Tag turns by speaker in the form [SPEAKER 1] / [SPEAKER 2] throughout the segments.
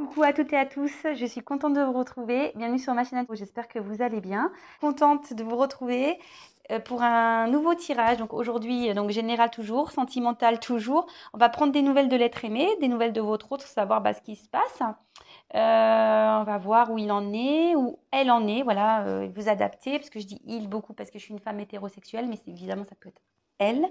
[SPEAKER 1] Coucou à toutes et à tous, je suis contente de vous retrouver. Bienvenue sur ma chaîne, j'espère que vous allez bien. Contente de vous retrouver pour un nouveau tirage. Donc aujourd'hui, général toujours, sentimental toujours. On va prendre des nouvelles de l'être aimé, des nouvelles de votre autre, savoir ce qui se passe. On va voir où il en est, où elle en est. Voilà, vous adapter, parce que je dis il beaucoup parce que je suis une femme hétérosexuelle, mais évidemment ça peut être elle.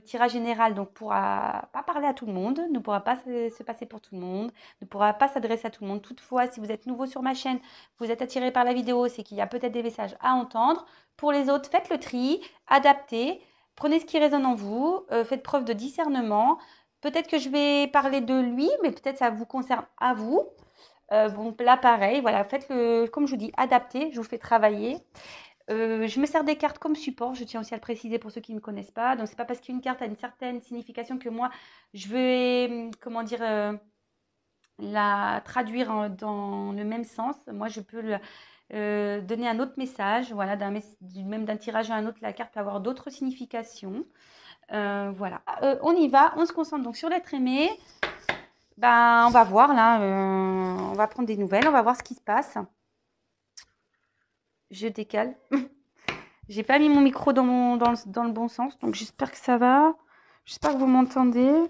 [SPEAKER 1] Tirage général donc pourra pas parler à tout le monde, ne pourra pas se passer pour tout le monde, ne pourra pas s'adresser à tout le monde. Toutefois, si vous êtes nouveau sur ma chaîne, vous êtes attiré par la vidéo, c'est qu'il y a peut-être des messages à entendre. Pour les autres, faites le tri, adaptez, prenez ce qui résonne en vous, faites preuve de discernement. Peut-être que je vais parler de lui, mais peut-être ça vous concerne à vous. Bon, là, pareil, voilà, faites-le, comme je vous dis, adaptez, je vous fais travailler. Je me sers des cartes comme support, je tiens aussi à le préciser pour ceux qui ne me connaissent pas. Donc, c'est pas parce qu'une carte a une certaine signification que moi, je vais, comment dire, la traduire dans le même sens. Moi, je peux donner un autre message. Voilà, même d'un tirage à un autre, la carte peut avoir d'autres significations. Voilà, on y va, on se concentre donc sur l'être aimé. Ben, on va voir là, on va prendre des nouvelles, on va voir ce qui se passe. Je décale. J'ai pas mis mon micro dans le bon sens, donc j'espère que ça va. J'espère que vous m'entendez.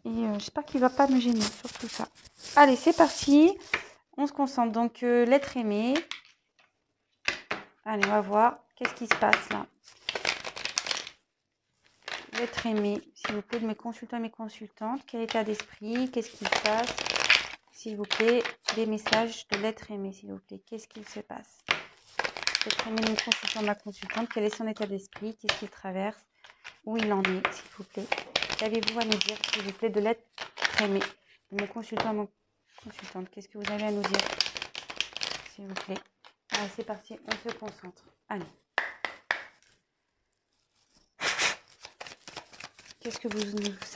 [SPEAKER 1] Et j'espère qu'il va pas me gêner sur tout ça. Allez, c'est parti. On se concentre. Donc, l'être aimé. Allez, on va voir. Qu'est-ce qui se passe là? L'être aimé, s'il vous plaît, de mes consultants et mes consultantes. Quel état d'esprit? Qu'est-ce qui se passe? S'il vous plaît, des messages de l'être aimé, s'il vous plaît. Qu'est-ce qu'il se passe? L'être aimé de mon consultant, ma consultante. Quel est son état d'esprit? Qu'est-ce qu'il traverse? Où il en est, s'il vous plaît. Qu'avez-vous à nous dire, s'il vous plaît, de l'être aimé? Mon consultant, mon consultante, qu'est-ce que vous avez à nous dire, s'il vous plaît? Allez, c'est parti, on se concentre. Allez. Qu'est-ce que vous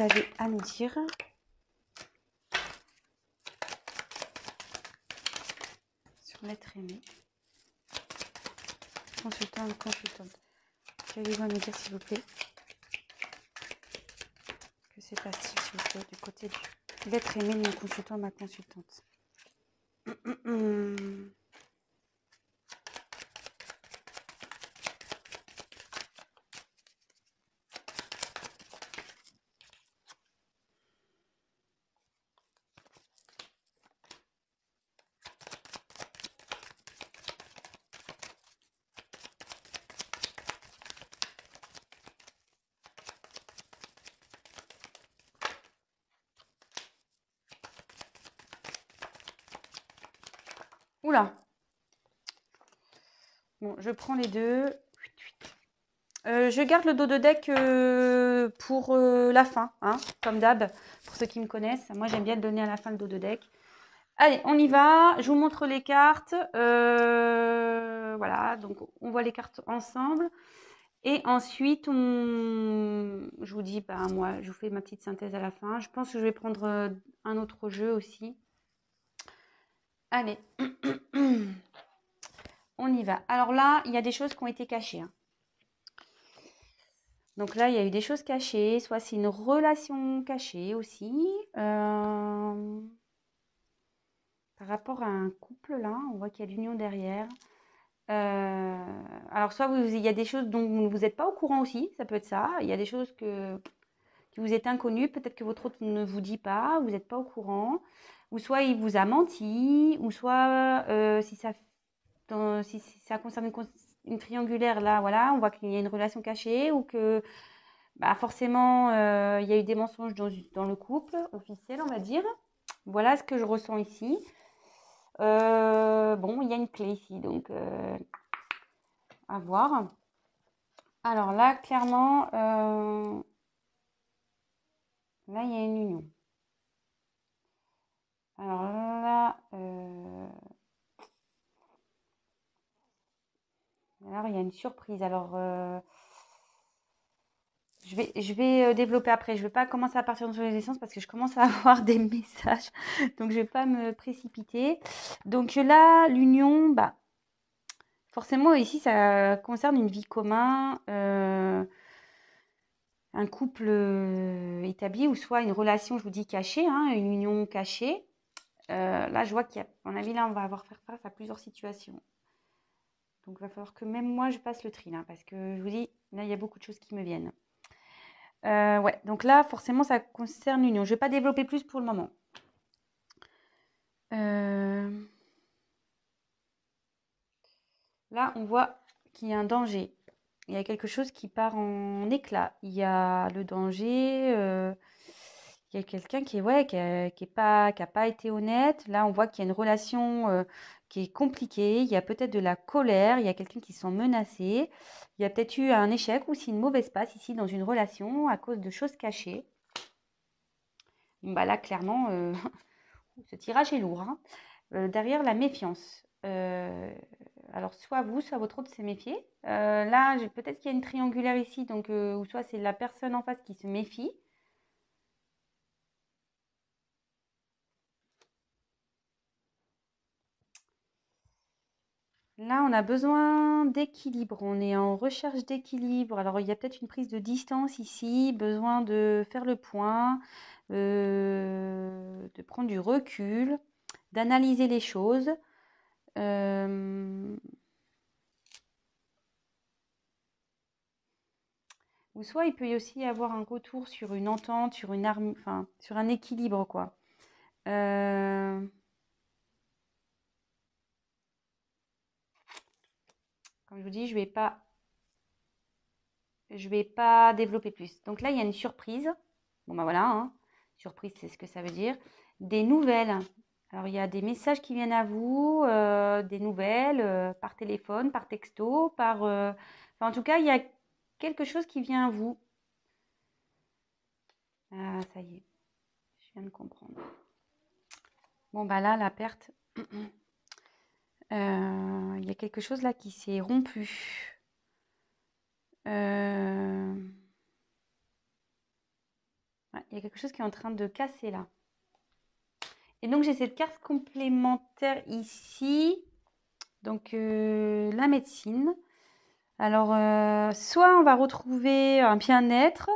[SPEAKER 1] avez à nous dire? Sur l'être aimé. Consultant, consultante. Qu'avez-vous à nous dire, s'il vous plaît? Que c'est passé, s'il vous plaît, du côté de l'être aimé de mon consultant, ma consultante. Oula. Bon, je prends les deux. Je garde le dos de deck pour la fin, hein, comme d'hab, pour ceux qui me connaissent. Moi, j'aime bien donner à la fin le dos de deck. Allez, on y va. Je vous montre les cartes. Voilà, donc on voit les cartes ensemble. Et ensuite, je vous dis, bah, moi, je vous fais ma petite synthèse à la fin. Je pense que je vais prendre un autre jeu aussi. Allez, on y va. Alors là, il y a des choses qui ont été cachées, hein. Donc là, il y a eu des choses cachées, soit c'est une relation cachée aussi. Par rapport à un couple, là, on voit qu'il y a l'union derrière. Alors soit il y a des choses dont vous n'êtes pas au courant aussi, ça peut être ça. Il y a des choses qui vous est inconnues, peut-être que votre autre ne vous dit pas, vous n'êtes pas au courant. Ou soit il vous a menti, ou soit si ça concerne une triangulaire, là, voilà, on voit qu'il y a une relation cachée ou que bah, forcément, il y a eu des mensonges dans le couple officiel, on va dire. Voilà ce que je ressens ici. Bon, il y a une clé ici, donc à voir. Alors là, clairement, là, il y a une union. Alors là, alors il y a une surprise. Alors, je vais développer après. Je ne vais pas commencer à partir sur les essences parce que je commence à avoir des messages. Donc, je ne vais pas me précipiter. Donc là, l'union, bah, forcément, ici, ça concerne une vie commune. un couple établi ou soit une relation, je vous dis, cachée, hein, une union cachée. Là, je vois qu'il y a, à mon avis, là, on va avoir faire face à plusieurs situations. Donc, il va falloir que même moi, je fasse le tri, là, parce que je vous dis, là, il y a beaucoup de choses qui me viennent. Ouais, donc là, forcément, ça concerne l'union. Je ne vais pas développer plus pour le moment. Là, on voit qu'il y a un danger. Il y a quelque chose qui part en éclat. Il y a le danger. Il y a quelqu'un qui est, ouais, qui a pas été honnête. Là, on voit qu'il y a une relation qui est compliquée. Il y a peut-être de la colère. Il y a quelqu'un qui se sent menacé. Il y a peut-être eu un échec ou si une mauvaise passe ici dans une relation à cause de choses cachées. Bah là, clairement, ce tirage est lourd, hein. Derrière, la méfiance. Alors, soit vous, soit votre autre s'est méfié. Là, peut-être qu'il y a une triangulaire ici, donc, ou soit c'est la personne en face qui se méfie. Là, on a besoin d'équilibre. On est en recherche d'équilibre. Alors, il y a peut-être une prise de distance ici, besoin de faire le point, de prendre du recul, d'analyser les choses. Ou soit il peut y aussi avoir un retour sur une entente, sur une arme, enfin, sur un équilibre, quoi. Comme je vous dis, je vais pas développer plus. Donc là, il y a une surprise. Bon, bah voilà, hein. Surprise, c'est ce que ça veut dire. Des nouvelles. Alors, il y a des messages qui viennent à vous, des nouvelles, par téléphone, par texto, enfin, en tout cas, il y a quelque chose qui vient à vous. Ah, ça y est, je viens de comprendre. Bon, bah là, la perte. Il y a quelque chose là qui s'est rompu. Ouais, il y a quelque chose qui est en train de casser là. Et donc j'ai cette carte complémentaire ici. Donc la médecine. Alors soit on va retrouver un bien-être,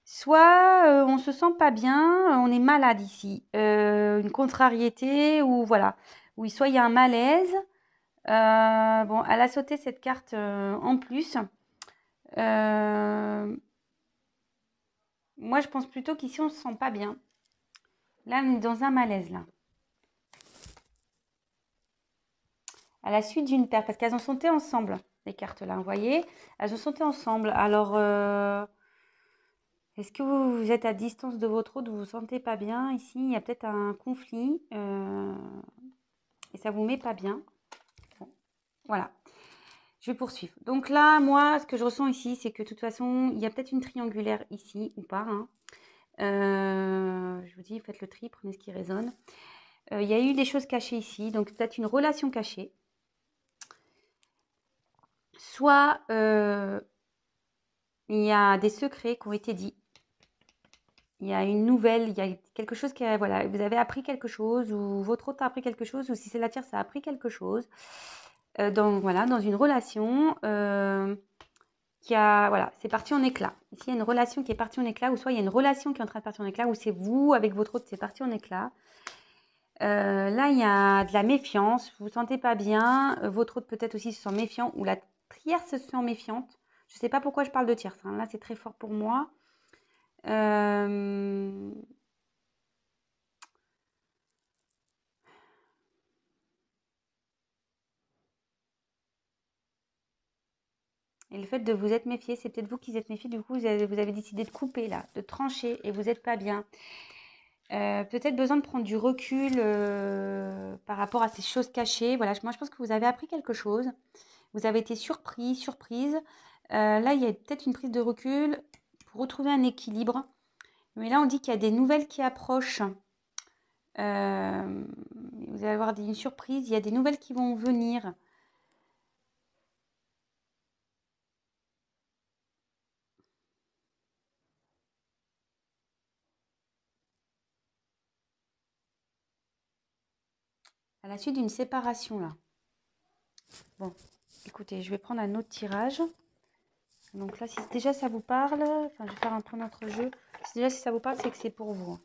[SPEAKER 1] soit on se sent pas bien, on est malade ici. Une contrariété ou voilà. Ou soit il y a un malaise. Bon, elle a sauté cette carte en plus. Moi, je pense plutôt qu'ici, on se sent pas bien. Là, on est dans un malaise, là. À la suite d'une perte, parce qu'elles ont sauté ensemble, les cartes, là, vous voyez. Elles ont sauté ensemble. Alors, est-ce que vous êtes à distance de votre autre, vous vous sentez pas bien? Ici, il y a peut-être un conflit et ça vous met pas bien. Bon, voilà. Je vais poursuivre. Donc là, moi, ce que je ressens ici, c'est que de toute façon, il y a peut-être une triangulaire ici ou pas, hein. Je vous dis, faites le tri, prenez ce qui résonne. Il y a eu des choses cachées ici, donc peut-être une relation cachée. Soit il y a des secrets qui ont été dits. Il y a une nouvelle, il y a quelque chose qui voilà, vous avez appris quelque chose ou votre autre a appris quelque chose ou si c'est la tierce, ça a appris quelque chose voilà, dans une relation voilà, c'est parti en éclat. Ici, il y a une relation qui est partie en éclat ou soit il y a une relation qui est en train de partir en éclat ou c'est vous avec votre autre, c'est parti en éclat. Là, il y a de la méfiance, vous ne vous sentez pas bien, votre autre peut-être aussi se sent méfiant ou la tierce se sent méfiante. Je ne sais pas pourquoi je parle de tierce, hein. Là, c'est très fort pour moi. Et le fait de vous être méfié, c'est peut-être vous qui êtes méfié, du coup, vous avez décidé de couper là, de trancher et vous n'êtes pas bien. Peut-être besoin de prendre du recul par rapport à ces choses cachées. Voilà, moi je pense que vous avez appris quelque chose. Vous avez été surpris, surprise. Là, il y a peut-être une prise de recul pour retrouver un équilibre. Mais là, on dit qu'il y a des nouvelles qui approchent. Vous allez avoir une surprise. Il y a des nouvelles qui vont venir. À la suite d'une séparation, là. Bon, écoutez, je vais prendre un autre tirage. Donc là, si déjà ça vous parle, enfin, je vais faire un peu notre jeu. Déjà, si ça vous parle, c'est que c'est pour vous.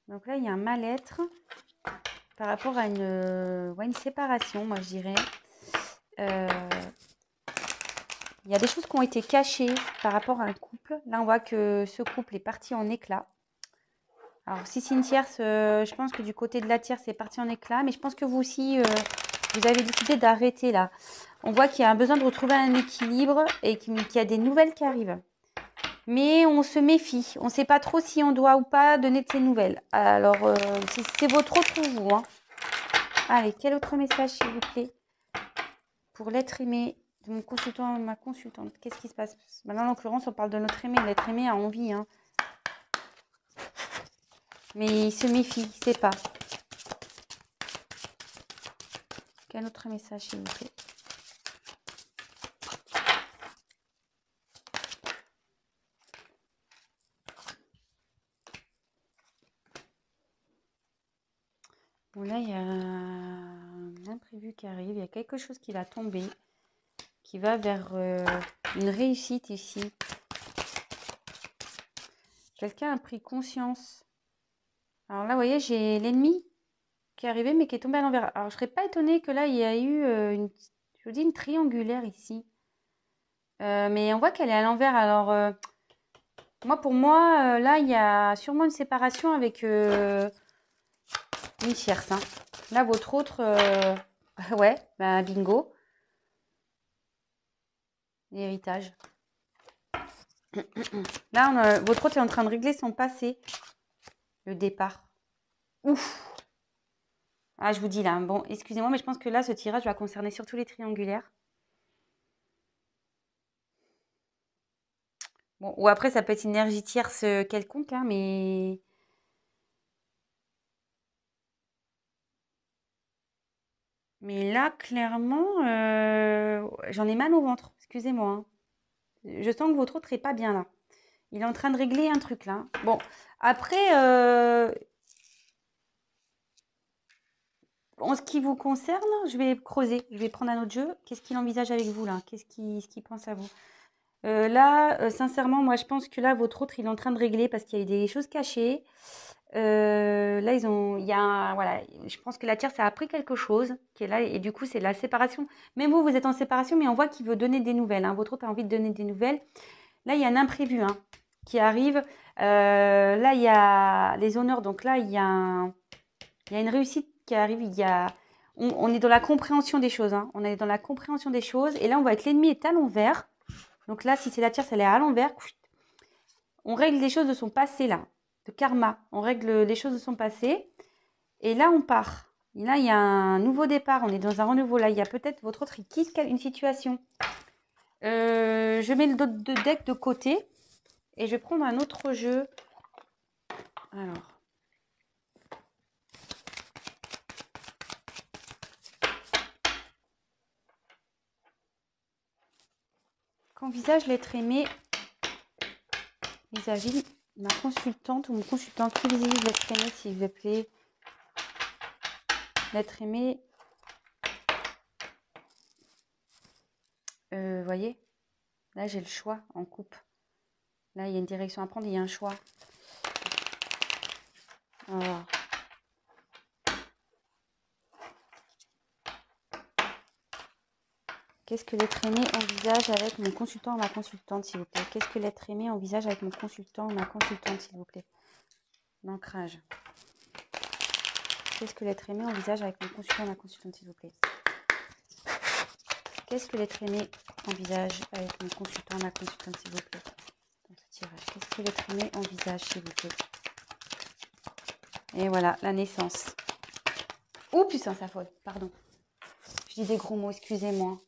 [SPEAKER 1] Donc là, il y a un mal-être par rapport à une séparation, moi, je dirais. Il y a des choses qui ont été cachées par rapport à un couple. Là, on voit que ce couple est parti en éclats. Alors, si c'est une tierce, je pense que du côté de la tierce, c'est parti en éclats. Mais je pense que vous aussi, vous avez décidé d'arrêter là. On voit qu'il y a un besoin de retrouver un équilibre et qu'il y a des nouvelles qui arrivent. Mais on se méfie. On ne sait pas trop si on doit ou pas donner de ces nouvelles. Alors, c'est votre autre pour vous. Hein. Allez, quel autre message, s'il vous plaît, pour l'être aimé de mon consultant, ma consultante. Qu'est-ce qui se passe? Maintenant, en l'occurrence, on parle de notre aimé. L'être aimé a envie. Hein. Mais il se méfie, il ne sait pas. Quel autre message, s'il vous plaît? Bon, là, il y a un imprévu qui arrive. Il y a quelque chose qui va tomber, qui va vers une réussite ici. Quelqu'un a pris conscience. Alors là, vous voyez, j'ai l'ennemi qui est arrivé, mais qui est tombé à l'envers. Alors, je ne serais pas étonnée que là, il y a eu je vous dis, une triangulaire ici. Mais on voit qu'elle est à l'envers. Alors, pour moi, là, il y a sûrement une séparation avec une tierce. Hein. Là, votre autre, ouais, bah, bingo. L'héritage. Là, votre autre est en train de régler son passé. Le départ. Ouf. Ah, je vous dis là, bon, excusez-moi, mais je pense que là, ce tirage va concerner surtout les triangulaires. Bon, ou après, ça peut être une énergie tierce quelconque, hein, mais... Mais là, clairement, j'en ai mal au ventre. Excusez-moi. Hein. Je sens que votre autre n'est pas bien là. Il est en train de régler un truc là. Bon, après, en ce qui vous concerne, je vais creuser. Je vais prendre un autre jeu. Qu'est-ce qu'il envisage avec vous là? Qu'est-ce qu'il pense à vous? Là, sincèrement, moi, je pense que là, votre autre, il est en train de régler parce qu'il y a eu des choses cachées. Là, voilà, je pense que la tierce a appris quelque chose qui est là et du coup, c'est la séparation. Même vous, vous êtes en séparation, mais on voit qu'il veut donner des nouvelles. Hein. Votre autre a envie de donner des nouvelles. Là, il y a un imprévu hein, qui arrive. Là, il y a les honneurs. Donc là, il y a une réussite qui arrive. On est dans la compréhension des choses. Hein. On est dans la compréhension des choses. Et là, on voit que l'ennemi est à l'envers. Donc là, si c'est la tierce, elle est à l'envers. On règle les choses de son passé là, de karma. On règle les choses de son passé. Et là, on part. Et là, il y a un nouveau départ. On est dans un renouveau. Là, il y a peut-être votre autre qui quitte une situation. Je mets le deck de côté. Et je vais prendre un autre jeu. Alors. Qu'envisage l'être aimé vis-à-vis de ma consultante ou mon consultant? Qui visualise l'être aimé, s'il vous plaît? L'être aimé. Vous voyez? Là, j'ai le choix en coupe. Là, il y a une direction à prendre, il y a un choix. Alors. Qu'est-ce que l'être aimé envisage avec mon consultant ou ma consultante, s'il vous plaît? Qu'est-ce que l'être aimé envisage avec mon consultant ou ma consultante, s'il vous plaît? L'ancrage. Qu'est-ce que l'être aimé envisage avec mon consultant ou ma consultante, s'il vous plaît? Qu'est-ce que l'être aimé envisage avec mon consultant ou ma consultante, s'il vous plaît? Dans ce tirage. Qu'est-ce que l'être aimé envisage, s'il vous plaît? Et voilà, la naissance. Oh putain, ça folle, pardon. Je dis des gros mots, excusez-moi.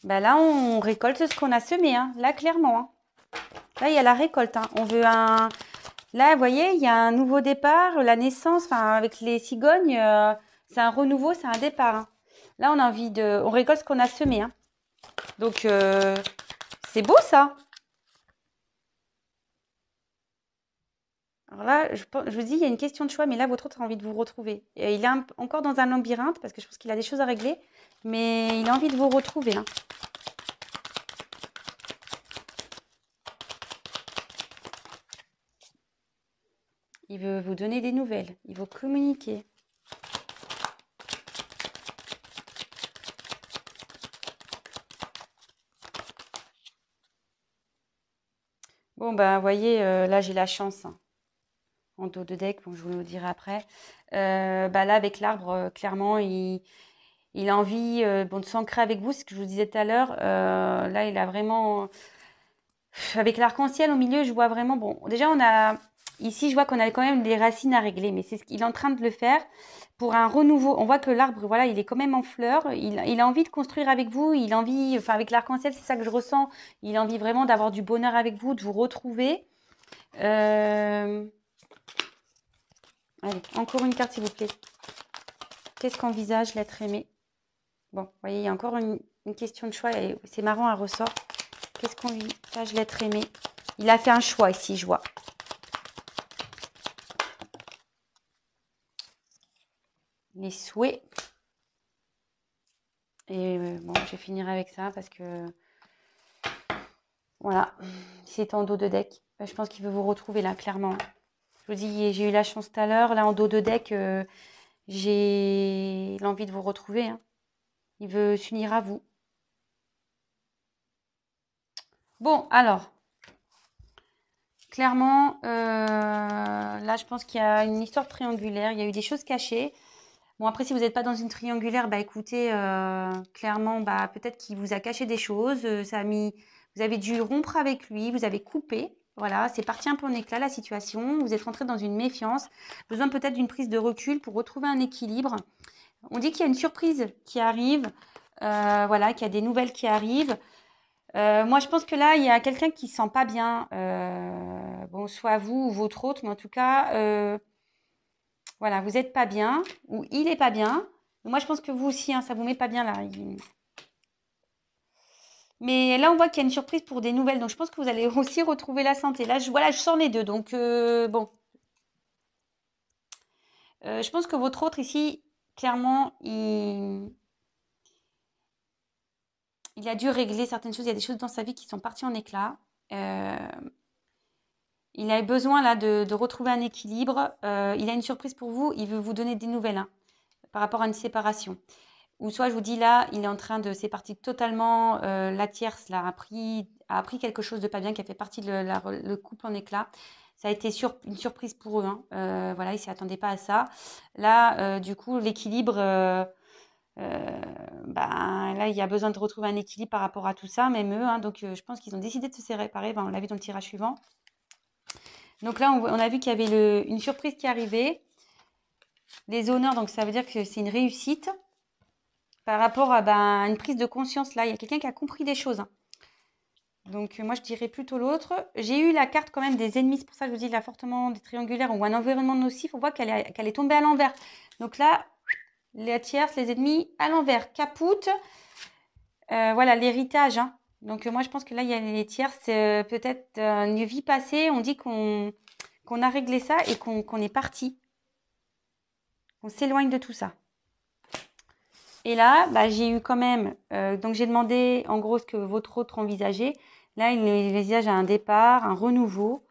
[SPEAKER 1] Ben là, on récolte ce qu'on a semé, hein. Là, clairement. Hein. Là, il y a la récolte. Hein. On veut un... Là, vous voyez, il y a un nouveau départ, la naissance, enfin, avec les cigognes, c'est un renouveau, c'est un départ. Hein. Là, on a envie de... On récolte ce qu'on a semé. Hein. Donc, c'est beau, ça. Alors là, je vous dis, il y a une question de choix, mais là, votre autre a envie de vous retrouver. Et il est encore dans un labyrinthe, parce que je pense qu'il a des choses à régler, mais il a envie de vous retrouver. Hein. Il veut vous donner des nouvelles. Il veut communiquer. Bon, ben, vous voyez, là, j'ai la chance. Hein. En dos de deck, bon, je vous le dirai après. Bah, là, avec l'arbre, clairement, il a envie bon, de s'ancrer avec vous, ce que je vous disais tout à l'heure. Là, il a vraiment... Avec l'arc-en-ciel au milieu, je vois vraiment... Bon, déjà, on a... Ici, je vois qu'on a quand même des racines à régler, mais c'est ce qu'il est en train de le faire pour un renouveau. On voit que l'arbre, voilà, il est quand même en fleurs. Il a envie de construire avec vous. Il a envie... Enfin, avec l'arc-en-ciel, c'est ça que je ressens. Il a envie vraiment d'avoir du bonheur avec vous, de vous retrouver. Allez, encore une carte, s'il vous plaît. Qu'est-ce qu'envisage l'être aimé? Bon, vous voyez, il y a encore une question de choix. C'est marrant, elle ressort. Qu'est-ce qu'envisage l'être aimé? Il a fait un choix ici, je vois. Les souhaits. Et bon, je vais finir avec ça parce que... Voilà, c'est en dos de deck. Je pense qu'il veut vous retrouver là, clairement. Je vous dis, j'ai eu la chance tout à l'heure. Là, en dos de deck, j'ai l'envie de vous retrouver. Hein. Il veut s'unir à vous. Bon, alors... Clairement, là, je pense qu'il y a une histoire triangulaire. Il y a eu des choses cachées. Bon, après, si vous n'êtes pas dans une triangulaire, bah écoutez, clairement, bah peut-être qu'il vous a caché des choses. Vous avez dû rompre avec lui, vous avez coupé. Voilà, c'est parti un peu en éclat la situation. Vous êtes rentré dans une méfiance. Besoin peut-être d'une prise de recul pour retrouver un équilibre. On dit qu'il y a une surprise qui arrive. Voilà, qu'il y a des nouvelles qui arrivent. Moi, je pense que là, il y a quelqu'un qui ne se sent pas bien. Bon, soit vous ou votre autre, mais en tout cas, voilà, vous n'êtes pas bien ou il n'est pas bien. Moi, je pense que vous aussi, hein, ça ne vous met pas bien là. Mais là, on voit qu'il y a une surprise pour des nouvelles. Donc, je pense que vous allez aussi retrouver la santé. Là, voilà, je sens les deux. Donc, bon. Je pense que votre autre ici, clairement, il a dû régler certaines choses. Il y a des choses dans sa vie qui sont parties en éclats. Il a besoin là de retrouver un équilibre. Il a une surprise pour vous. Il veut vous donner des nouvelles hein, par rapport à une séparation. Ou soit je vous dis là, il est en train de... C'est parti totalement... la tierce là, a appris quelque chose de pas bien qui a fait partie de le couple en éclat. Ça a été une surprise pour eux. Hein. Voilà, ils ne s'y attendaient pas à ça. Là, du coup, l'équilibre... ben, là, il y a besoin de retrouver un équilibre par rapport à tout ça, même eux. Hein. Donc, je pense qu'ils ont décidé de se séparer. Ben, on l'a vu dans le tirage suivant. Donc là, on a vu qu'il y avait une surprise qui arrivait. Les honneurs, donc ça veut dire que c'est une réussite. Par rapport à ben, une prise de conscience, là, il y a quelqu'un qui a compris des choses. Hein. Donc moi, je dirais plutôt l'autre. J'ai eu la carte quand même des ennemis. C'est pour ça que je vous dis là, fortement des triangulaires ou un environnement nocif. On voit qu'elle est tombée à l'envers. Donc là, les tierces, les ennemis à l'envers. Capoute. Voilà, l'héritage. Hein. Donc moi, je pense que là, il y a les tierces. C'est peut-être une vie passée. On dit qu'on a réglé ça et qu'on est parti. On s'éloigne de tout ça. Et là, bah, j'ai eu quand même... donc, j'ai demandé en gros ce que votre autre envisageait. Là, il envisage un départ, un renouveau.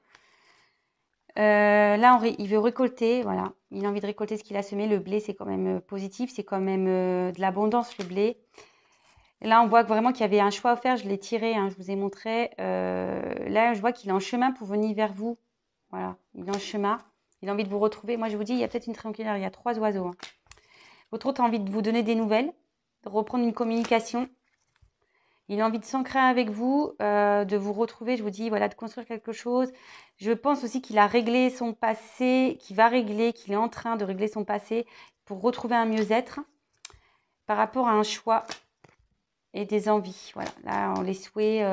[SPEAKER 1] Là, il veut récolter. Voilà. Il a envie de récolter ce qu'il a semé. Le blé, c'est quand même positif. C'est quand même de l'abondance, le blé. Et là, on voit vraiment qu'il y avait un choix à faire. Je l'ai tiré, hein, je vous ai montré. Là, je vois qu'il est en chemin pour venir vers vous. Voilà. Il est en chemin. Il a envie de vous retrouver. Moi, je vous dis, il y a peut-être une triangulaire. Il y a 3 oiseaux. Hein. Votre autre a envie de vous donner des nouvelles, de reprendre une communication. Il a envie de s'ancrer avec vous, de vous retrouver, je vous dis, voilà, de construire quelque chose. Je pense aussi qu'il a réglé son passé, qu'il est en train de régler son passé pour retrouver un mieux-être par rapport à un choix et des envies. Voilà, là, on les souhaits,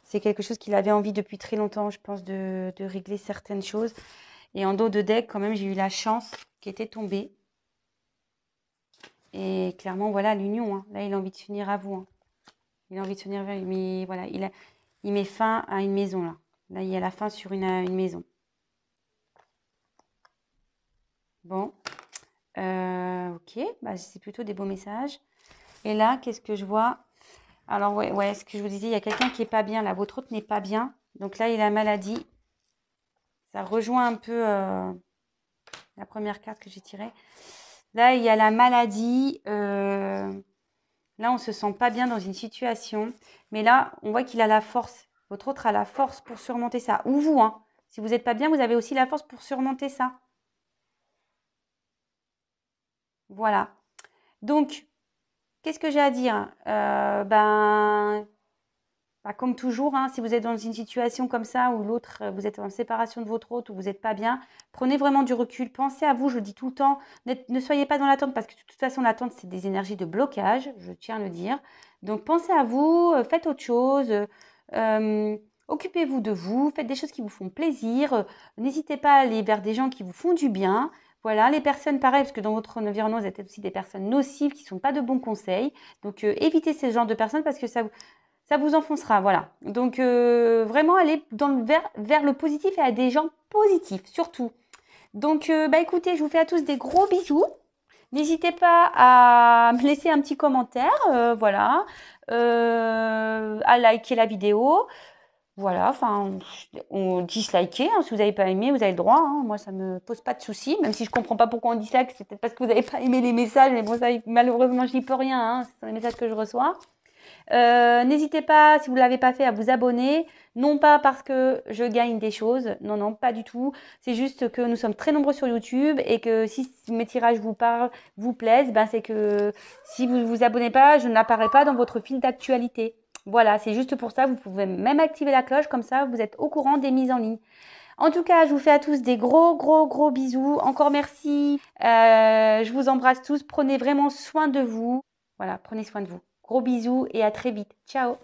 [SPEAKER 1] c'est quelque chose qu'il avait envie depuis très longtemps, je pense, de régler certaines choses. Et en dos de deck, quand même, j'ai eu la chance qui était tombée. Et clairement, voilà, l'union. Hein. Là, il a envie de s'unir à vous. Hein. Il a envie de s'unir vers mais voilà, il met fin à une maison, là. Là, il y a la fin sur une maison. Bon. Ok, bah, c'est plutôt des beaux messages. Et là, qu'est-ce que je vois? Alors, ouais, ce que je vous disais, il y a quelqu'un qui n'est pas bien, là. Votre autre n'est pas bien. Donc là, il a maladie. Ça rejoint un peu la première carte que j'ai tirée. Là, il y a la maladie. Là, on se sent pas bien dans une situation. Mais là, on voit qu'il a la force. Votre autre a la force pour surmonter ça. Ou vous, hein. Si vous n'êtes pas bien, vous avez aussi la force pour surmonter ça. Voilà. Donc, qu'est-ce que j'ai à dire? Comme toujours, hein, si vous êtes dans une situation comme ça où l'autre, vous êtes en séparation de votre autre ou vous n'êtes pas bien, prenez vraiment du recul. Pensez à vous, je le dis tout le temps. Ne soyez pas dans l'attente parce que de toute façon, l'attente, c'est des énergies de blocage, je tiens à le dire. Donc, pensez à vous, faites autre chose. euh, Occupez-vous de vous, faites des choses qui vous font plaisir. N'hésitez pas à aller vers des gens qui vous font du bien. Voilà, les personnes, pareil, parce que dans votre environnement, vous êtes aussi des personnes nocives qui ne sont pas de bons conseils. Donc, évitez ce genre de personnes parce que ça vous enfoncera, voilà. Donc, vraiment aller vers le positif et à des gens positifs, surtout. Donc, écoutez, je vous fais à tous des gros bisous. N'hésitez pas à me laisser un petit commentaire, voilà, à liker la vidéo. Voilà, enfin, on disliker, hein, si vous n'avez pas aimé, vous avez le droit, hein. Moi, ça me pose pas de soucis, même si je comprends pas pourquoi on dislike, c'est peut-être parce que vous n'avez pas aimé les messages, mais bon, ça, malheureusement, je n'y peux rien, hein, ce sont les messages que je reçois. N'hésitez pas, si vous ne l'avez pas fait, à vous abonner. Non pas parce que je gagne des choses, non, non, pas du tout. C'est juste que nous sommes très nombreux sur YouTube et que si mes tirages vous parlent, vous plaisent, c'est que si vous ne vous abonnez pas, je n'apparais pas dans votre fil d'actualité. Voilà, c'est juste pour ça. Vous pouvez même activer la cloche, comme ça vous êtes au courant des mises en ligne. En tout cas, je vous fais à tous des gros, gros, gros bisous. Encore merci. Je vous embrasse tous. Prenez vraiment soin de vous. Voilà, prenez soin de vous. Gros bisous et à très vite. Ciao.